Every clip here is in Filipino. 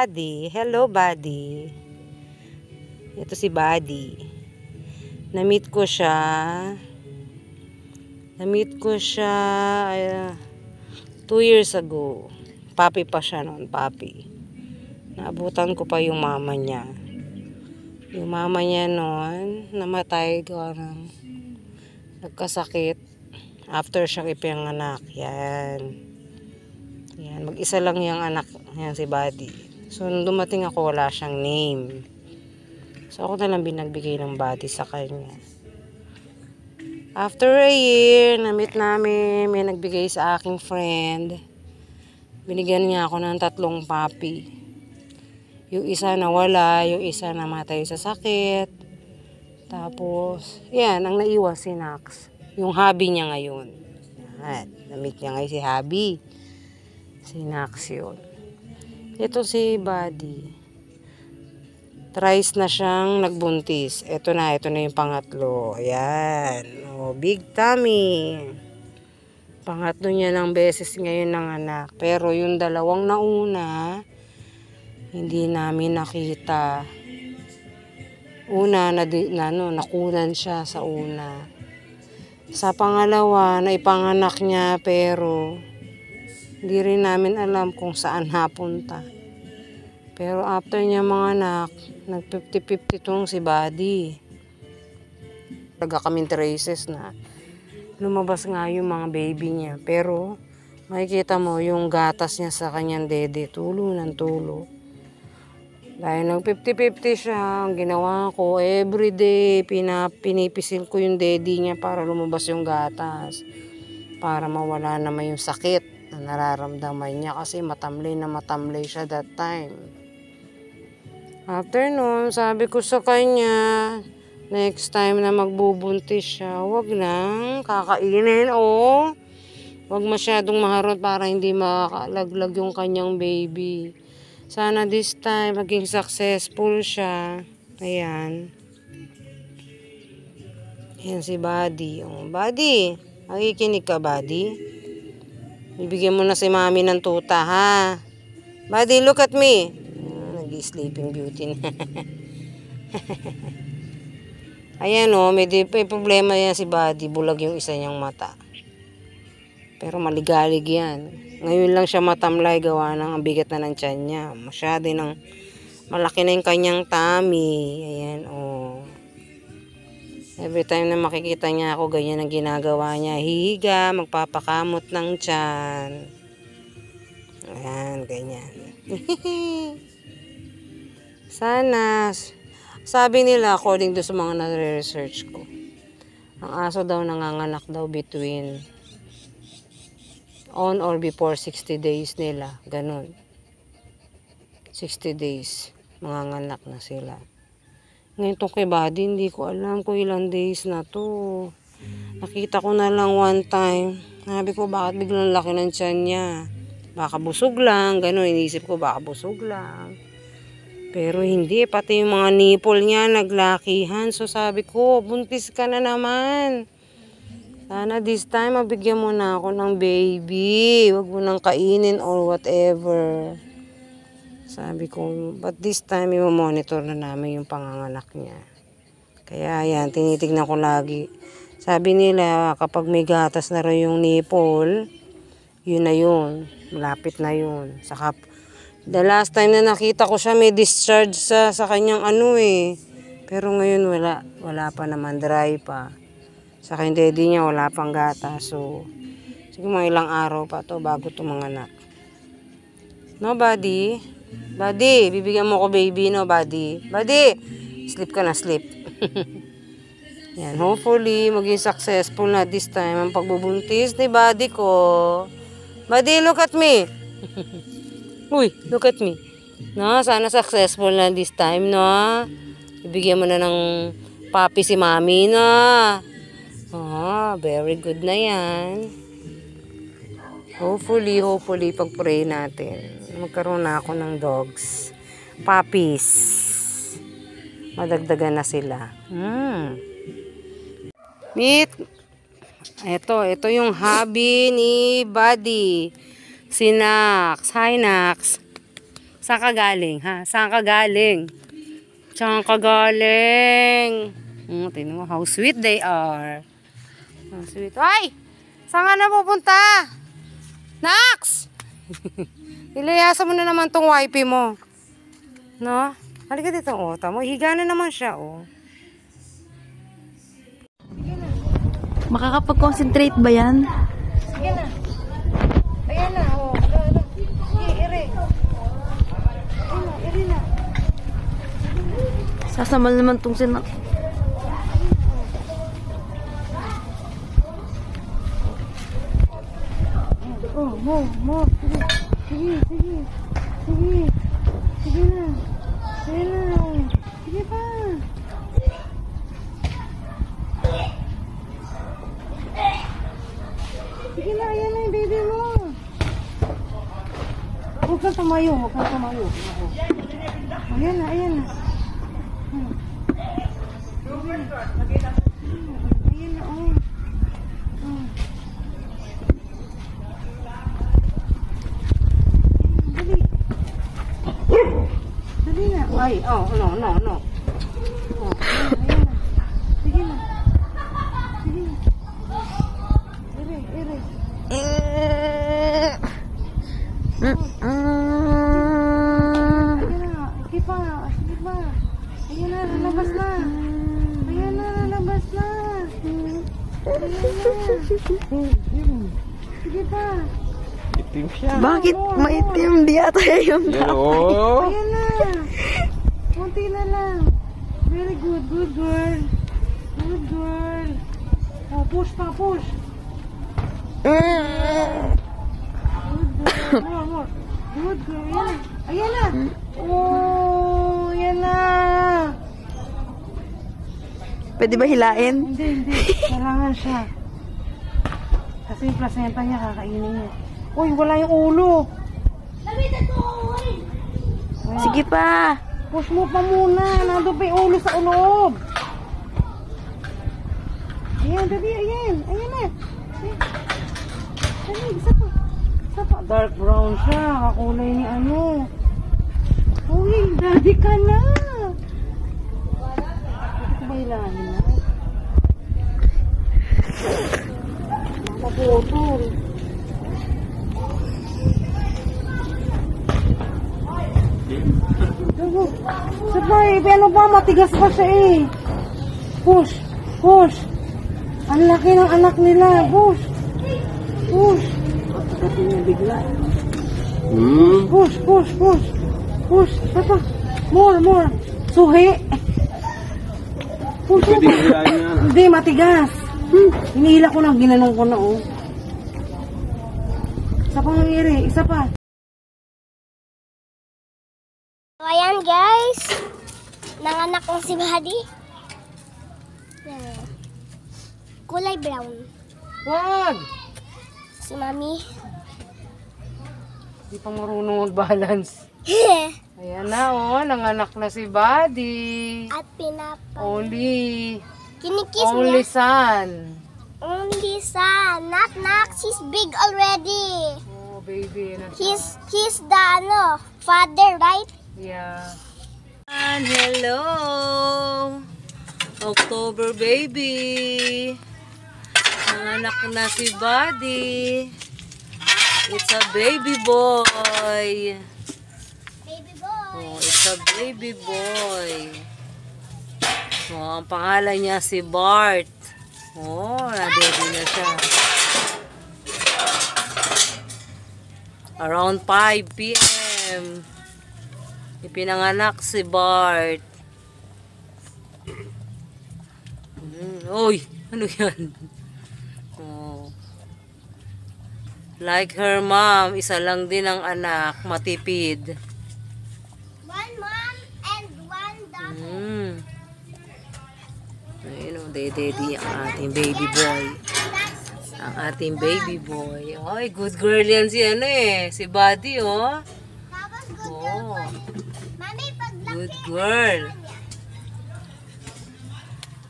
Buddy. Hello, Buddy. Ito si Buddy. Na-meet ko siya. Na-meet ko siya 2 years ago. Papi pa siya noon, papi. Naabutan ko pa yung mama niya. Yung mama niya noon, namatay ng nagkasakit. After siyang ipinanganak. Yan. Yan. Mag-isa lang yung anak. Yan si Buddy. So, nung dumating ako, wala siyang name. So, ako na lang binagbigay ng Buddy sa kanya. After a year, na-meet namin, may nagbigay sa aking friend. Binigyan niya ako ng 3 puppy. Yung isa nawala, yung isa namatay sa sakit. Tapos, yan, ang naiwan si Nax. Yung hubby niya ngayon. Yan, na-meet niya ngayon si hubby. Si Nax yun. Ito si Buddy. Thrice na siyang nagbuntis. Ito na yung pangatlo. Ayan. Oh, big tummy. Pangatlo niya ng beses ngayon ng anak. Pero yung dalawang nauna, hindi namin nakita. Una, nakunan siya sa una. Sa pangalawa, naipanganak niya pero hindi rin namin alam kung saan napunta. Pero after niya mga anak, nag 50-50 tong si Buddy. Taga kaming traces na lumabas nga yung mga baby niya. Pero makikita mo yung gatas niya sa kanyang dede. Tulo ng tulo. Dahil nag 50-50 siya, ang ginawa ko, everyday, pinipisil ko yung dede niya para lumabas yung gatas. Para mawala naman yung sakit na nararamdaman niya kasi matamlay na matamlay siya that time. After nun, sabi ko sa kanya, next time na magbubuntis siya, wag nang kakainin o wag masyadong maharot para hindi makalaglag yung kanyang baby. Sana this time maging successful siya. Ayan. Ayan si Buddy. Oh, Buddy, nakikinig ka, Buddy? Bibigyan mo na si mami ng tuta, ha? Buddy, look at me. Nag-sleeping beauty na. Ayan o, may problema yan si Buddy. Bulag yung isa niyang mata. Pero maligalig yan. Ngayon lang siya matamlay gawa ng ang bigat na ng tiyan niya. Masyado ng malaki na yung kanyang tummy. Ayan o. Every time na makikita niya ako, ganyan ang ginagawa niya. Hihiga, magpapakamot ng tiyan. Ayan, ganyan. Sana, sabi nila according to sa mga nare-research ko, ang aso daw nanganganak daw between on or before 60 days nila. Ganun. 60 days, manganganak na sila. Ngayon to kay Buddy, hindi ko alam kung ilang days na to. Nakita ko na lang one time. Sabi ko, bakit biglang laki ng tiyan niya? Baka busog lang. Ganun, inisip ko, baka busog lang. Pero hindi, pati yung mga nipple niya naglakihan. So sabi ko, buntis ka na naman. Sana this time mabigyan mo na ako ng baby. Huwag mo nang kainin or whatever. Sabi ko, but this time i-monitor na namin yung panganganak niya. Kaya yan, tinitignan ko lagi. Sabi nila, kapag may gatas na rin yung nipple, yun na yun. Malapit na yun. Saka, the last time na nakita ko siya, may discharge sa kanyang Pero ngayon wala pa naman, dry pa. Saka yung daddy niya, wala pang gata. So, siguro mga ilang araw pa to bago tumanganak. No, Buddy? Buddy, bibigyan mo ko baby, no, Buddy? Buddy, sleep ka na, sleep. Yan, hopefully, maging successful na this time ang pagbubuntis ni Buddy ko. Buddy, look at me. Uy, look at me. No, sana successful na this time, no? Ibigyan mo na ng papi si mami, no? Oh, very good na yan. Hopefully, pag-pray natin. Magkaroon na ako ng dogs. Puppies. Madagdagan na sila. Meet. Ito yung hubby ni Buddy. Si Nax. Hi, Nax. Saan ka galing, ha? Saan ka galing? Saan ka galing? Tingnan mo, how sweet they are. How sweet. Ay! Saan ka na pupunta? Nax! Ilayasan mo na naman tong wifi mo. No? Halika dito, oh. Tamo, higa na naman siya, oh. Makakapag-concentrate ba yan? Sige na. Ayan na, oh. Sige, ere. Ere na. Sasamal naman tong Oh, mo. Sige. Sige na. Sige na. Sige pa. Sige na, ayan na yung baby mo. Huwag kang tumayo. Ayan na. Ayan na, oh. Dali na. Ay, oh, no. Oh, ayan na. Sige na. Ere. Ayan na. Sige pa. Ayan na, lalabas na. Sige pa. Itim siya. Bakit maitim? Di ata yung Hello. Ayan na. Kunti na lang. Very good. Good girl. Oh, push pa. Good girl. More. Good girl. Ayan na. Oh, ayan na. Pwede ba hilain? Hindi. Kailangan siya. Kasi yung placenta niya kakainin niya. Uy, wala yung ulo. Sige pa. Push mo pa muna. Nandun pa yung ulo sa loob. Ayan, dali. Ayan na. Dali, isa pa. Dark brown siya. Kakulay ni ano. Uy, daddy ka na. Ito ba ilahin na? Mapaputol. Sabay, ano ba? Matigas pa siya eh. Push. Ang laki ng anak nila. Push. Pagkati niya bigla. Push. Papa. More. Suhi. Push. Pwede hilahin yan. Hindi, matigas. Hinihila ko lang, ginanong ko na oh. Isa pa nangyari, isa pa. So, ayan guys. Nanganak ng si Buddy. Kulay brown. Wag! Si Mami. Hindi pa marunong mag-balance. Ayan na oh, nanganak na si Buddy. At pinapa. Only Kinikiss Only niya. son. Only son. Knock. She's big already. Oh, baby. He's the father, right? Yeah. And hello. October baby. Nanganak na si Buddy. It's a baby boy. Baby boy. Oh, it's a baby boy. Oh, ang pangalan niya si Bart. Oh, na-baby na siya. Around 5 p.m. Ipinanganak si Bart. Uy, ano yan? Oh. Like her mom, isa lang din ang anak, matipid. One mom and one daughter. Ayun o, daddy ang ating baby boy. Ang ating baby boy. Ay, good girl yan si ano eh. Si Buddy oh. Tapos good Oh. girl. Mami, paglaki. Good girl.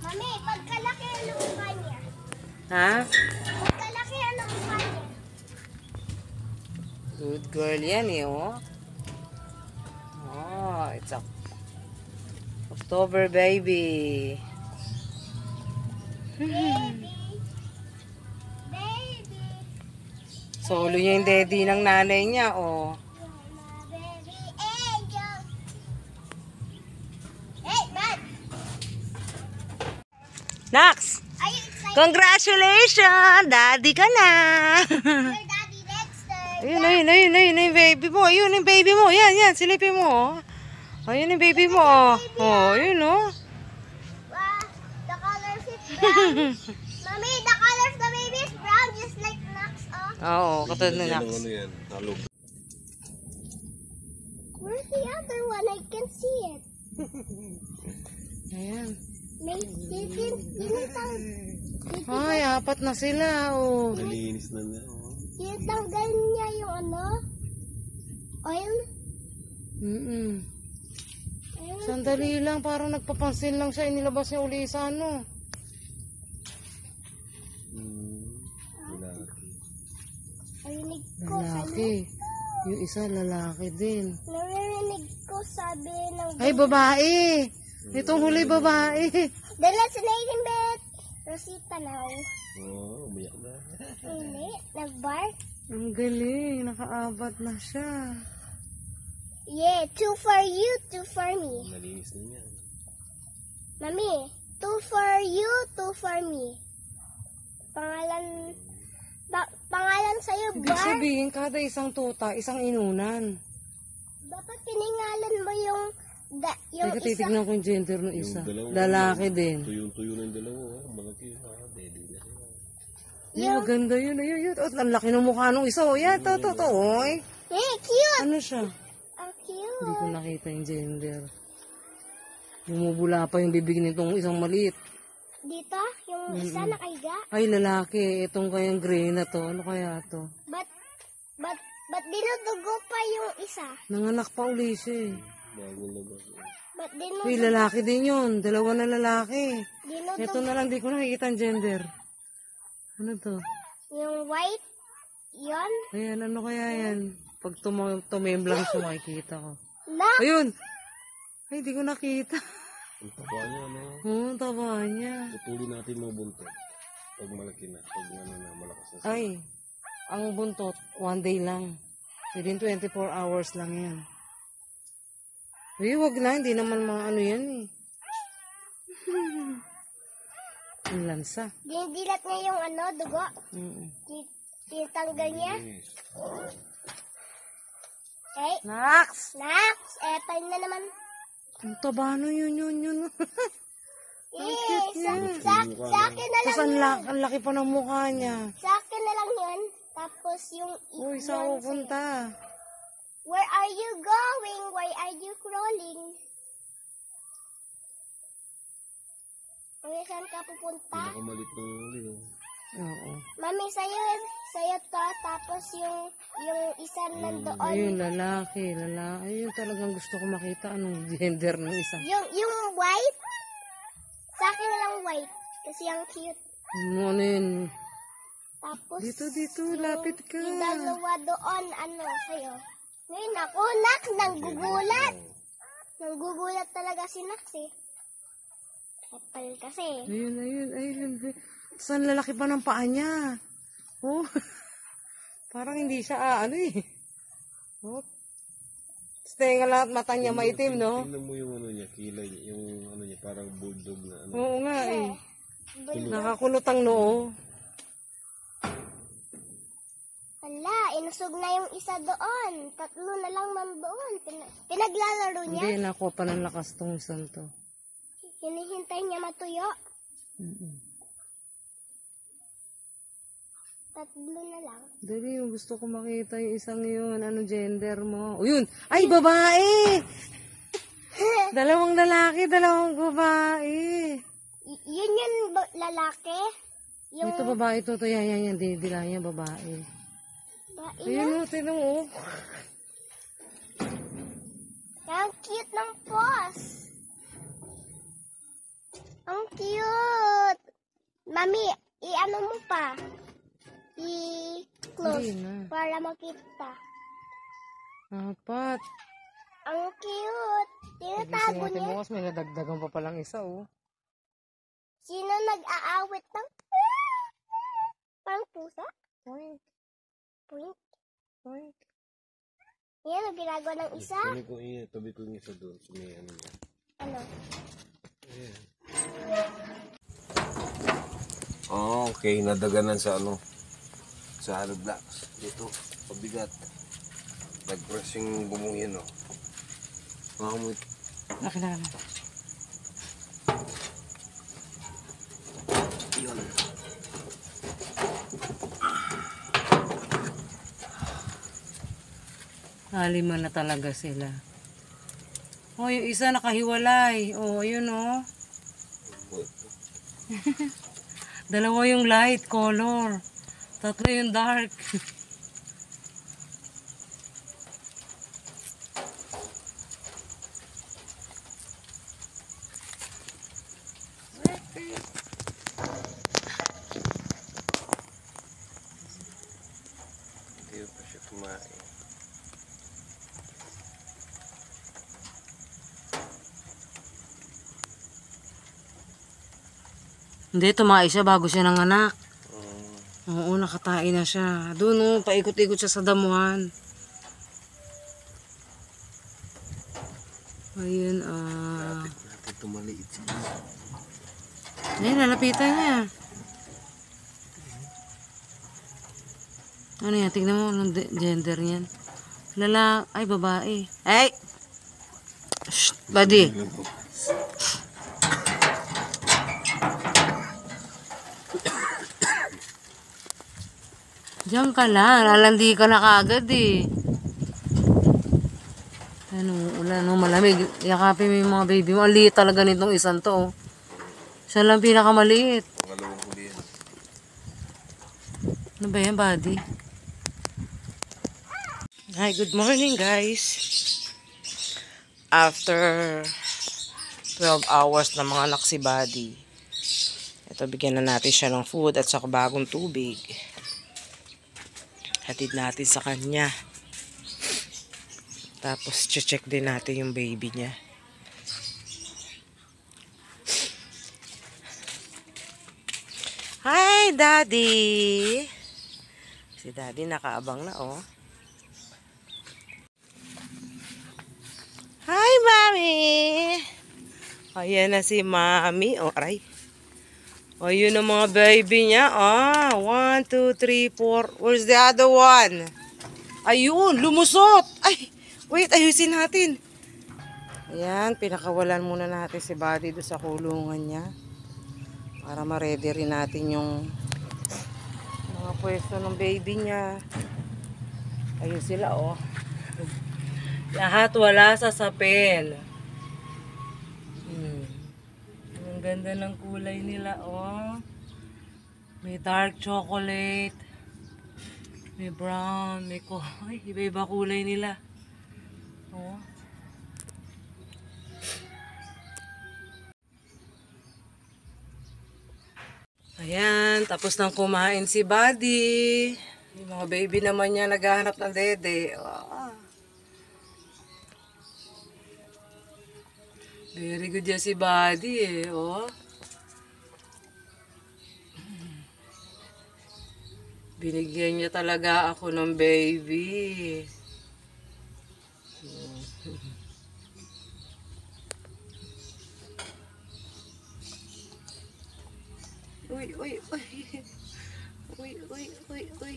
Mami, pagkalaki ang mukha niya. Ha? Pagkalaki ang mukha niya. Good girl yan eh oh. it's October, baby. Baby. Solo niya yung daddy ng nanay niya, oh. My baby angel. Hey, man. Nax! Are you excited? Congratulations! Daddy ka na! Your daddy Dexter. Ayun yung baby mo. Ayun yung baby mo. Yan, silipin mo. Ayun yung baby mo, oh. Oh, ayun, oh. The color is brown. Mommy, the color of the baby is brown, just like Max. Oo, katulad ng Nax. Ano yan? Halog. Where's the other one? I can see it. Ayan. Tinitanggal Ay, apat na sila, oh. Nalinis na niya. Oh. niya yung ano? Oil? Mm-mm. Sandali lang, parang nagpapansin lang siya. Inilabas niya uli sa ano. Lalaki. Narinig ko, Lalaki. Yung isa, lalaki din. narinig ko sabi ng... Ay, babae. Itong huli, babae. Then let's name it Rosita now. Oo, umiyak na. Hindi, nag-bark. Ang galing, nakaabat na siya. Yeah, 2 for you, 2 for me. Nalinis na niya. Mami, 2 for you, 2 for me. Pangalan sa'yo, Ibig Bar. sabihin, kada isang tuta, isang inunan. Dapat piningalan mo yung Teka, isa. titignan ko yung gender ng isa. Yung dalawa. Lalaki din. Tuyong-tuyo na yung dalawa. Oh. Malaki. Daddy na siya. Yung maganda yun. Ayun. Oh, ang laki ng mukha nung isa. Oh, yan, to. Oy. Hey, cute. Ano siya? Cute. Hindi ko nakita yung gender. Bumubula pa yung bibig nitong isang maliit. Dito, yung isa nakahiga. Ay, lalaki. Itong kayang gray na to. Ano kaya to? But dinudugo pa yung isa. Nanganak pa uli siya eh. Bago na ba? But Uy, lalaki din yun. Dalawa na lalaki. dinudugo Ito na lang, di ko nakikita ang gender. Ano to? yung white. Yon. Ayan, ano kaya yan? Pag tumemblang siya, makikita ko. Na. Ayun! Ay, di ko nakita. Ang taba niya, no? Oo, taba niya. Putulin natin mga buntot. Pag malaki na. Pag ano na, malakas na siya. Ay, ang buntot, 1 day lang. Within 24 hours lang yan. Ay, wag na. Hindi naman mga ano yan eh. Ang lansa. Dinidilat niya yung ano, dugo. Mm. Tinatanggal niya. Yes. Okay. Nax! Next. Paano na naman? Ang taba no yun. Sa akin na lang. Tapos ang laki pa ng mukha niya. Sa akin na lang yun. Tapos yung... Uy, saan ko punta? Where are you going? Why are you crawling? Okay, saan ka pupunta? Pinakamalit ng huli, oh. Oo. Mami, sa'yo to. Tapos yung isa nandoon. Ayun, lalaki. Ayun talagang gusto ko makita anong gender ng isa. Yung white. Sa akin na lang white. Kasi ang cute. Ano yun? Tapos... Dito, lapit ka. Yung dalawa doon, ano, sa'yo. Ngayon ako, Nak, nanggugulat. Nanggugulat talaga si Nax eh. Kapal kasi. Ayun. Saan lalaki pa ng paa niya? Oh. Parang hindi siya, ano eh. Oh. Tenga lahat mata niya maitim, no? Tingnan mo yung ano niya, kilay niya. Yung ano niya, parang bulldog na ano. Oo nga eh. Nakakulot ang noo. Hala, inusog na yung isa doon. 3 na lang nandoon. Pinaglalaro niya. Hindi, nakuha pa ng lakas tong isang to. Hinihintay niya matuyo. 3 na lang. Dali, gusto ko makita yung isang yun. Ano gender mo? O yun! Ay, babae! 2 lalaki, 2 babae. Yun yung lalaki. Yung Ito babae to. Yan. Dila niya, babae. Ayun o, tinan mo. Ang cute ng pose. Ang cute. Mami, i-ano mo pa? I-close Hindi na. para makita. 4. Ang cute. Tinatago Natin niya. bukas, may nadagdagan pa palang isa, oh. Sino nag-aawit ng pang pusa? Oink, Point. oink. Yan ang ginagawa ng isa. Tabi ko yung isa doon. So, may ano niya. Ano? Oh, okay. Nadaganan sa ano. Sa hollow blocks. Dito. Pabigat. Nag-press yung bumong yan, oh. Makamit. Nakilala. Yun. Halima na talaga sila. Oh, yung isa nakahiwalay. Oh, yun, oh. Dalawa yung light color. Tatlo yung dark. Hindi pa siya kumain. Hindi, tumae siya bago siya nanganak. Oo, nakatae na siya. Doon, oh, paikot-ikot siya sa damuhan. Ayun, Natin tumaliit siya. ayun, lalapitan niya. Ano yan? Tignan mo, anong gender niyan. Ay, babae. Ay! Shh, buddy. Diyan ka lang, lalandi ka na kagad eh. Ano, ulan, no, malamig. Yakapin mo yung mga baby mo. Ang liit talaga nitong isang to. Oh. Siya lang pinakamaliit. Pangalawang huli yan. Ano ba yan, buddy? Hi, good morning, guys. After 12 hours na mga anak si buddy. Ito, bigyan na natin siya ng food at saka bagong tubig. Hatid natin sa kanya. Tapos, check din natin yung baby niya. Hi, Daddy! Si Daddy nakaabang na, oh. Hi, Mami! Ayan na si Mami. Oh, aray. O, yun ang mga baby niya. Ah, 1, 2, 3, 4. Where's the other one? Ayun, lumusot. Ay, wait, ayusin natin. Ayan, pinakawalan muna natin si Buddy doon sa kulungan niya. Para ma-ready rin natin yung mga pwesto ng baby niya. Ayun sila, oh. Lahat wala sa sapel. Ang ganda ng kulay nila, oh. May dark chocolate. May brown, may ay, iba-iba kulay nila. Oh. Ayan, tapos nang kumain si Buddy. Yung mga baby naman niya naghahanap ng dede. Oh. Very good yan si Buddy eh, oh. Binigyan niya talaga ako ng baby. Uy, uy, uy. Uy, uy, uy, uy.